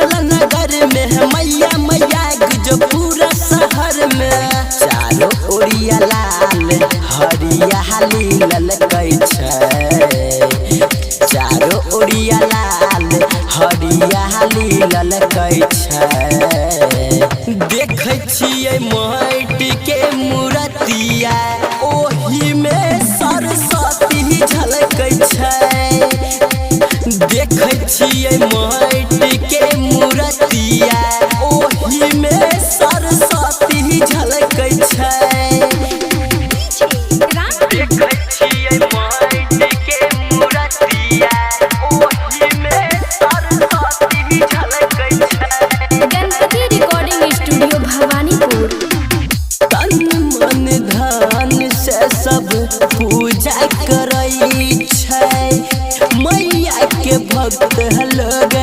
चल नगर में मैया मैया गुजो पूरा शहर में। चारों ओरिया लाल हरियाली ललकै छै, चारों ओरिया लाल हरियाली ललकै छै। देखै छियै माटि के मूर्तिया ओही में सरस्वती झलकै छै। देखै छियै माटि के मूर्तिया ओही में सरस्वती झलकै छै। देखै छियै माटि के मूर्तिया ओही में सरस्वती झलकै छै। Ganapati recording studio Bhawanipur. तन मन धन से सब पूजा करै छै, मैया के भक्त लोग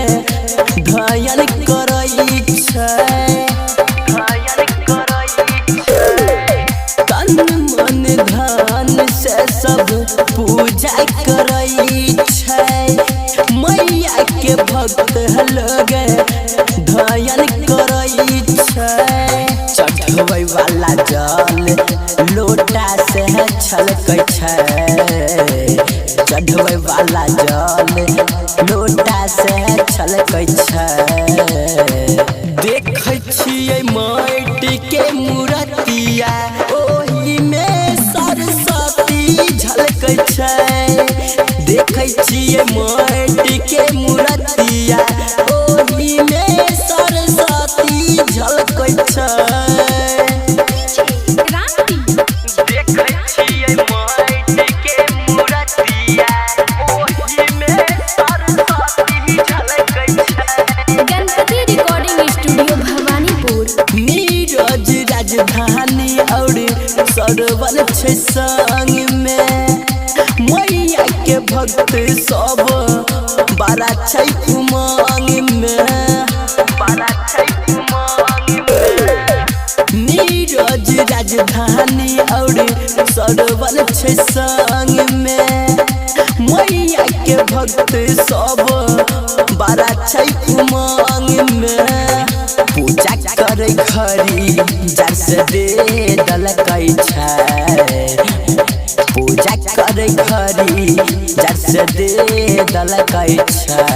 ध्यान करै छै। तन मन धन से सब पूजा करै छै, मैया के भक्त लोग ध्यान करै छै। चढ़बै वाला जल लोटा से छलकै छै, चढ़बै वाला जल लोटा से छलकै छै। देखै छियै माटि के मूर्तिया ओही में सरस्वती झलकै छै। देखै छियै माटि के मूर्तिया ओही में सरस्वती झलकै छै। देखै छियै माटि के मूर्तिया ओही में सरस्वती झलकै छै। Ganapati recording studio Bhawanipur. नीरज राजधानी और सरवन छै संग में, मैया के भक्त सब बड़ा छै उमंग में, बड़ा छै उमंग में। नीरज राजधानी और सरवन छै संग में, मैया के भक्त सब बड़ा छै उमंग में। पूजा करे घरी जस दे दलकै छै, पूजा करे घरी जस दे दलकै छै।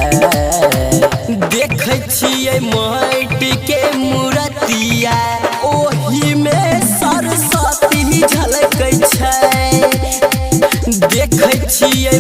देखै छियै माटि के मूर्तिया ओही में सरस्वती झलकै छै। देखै छियै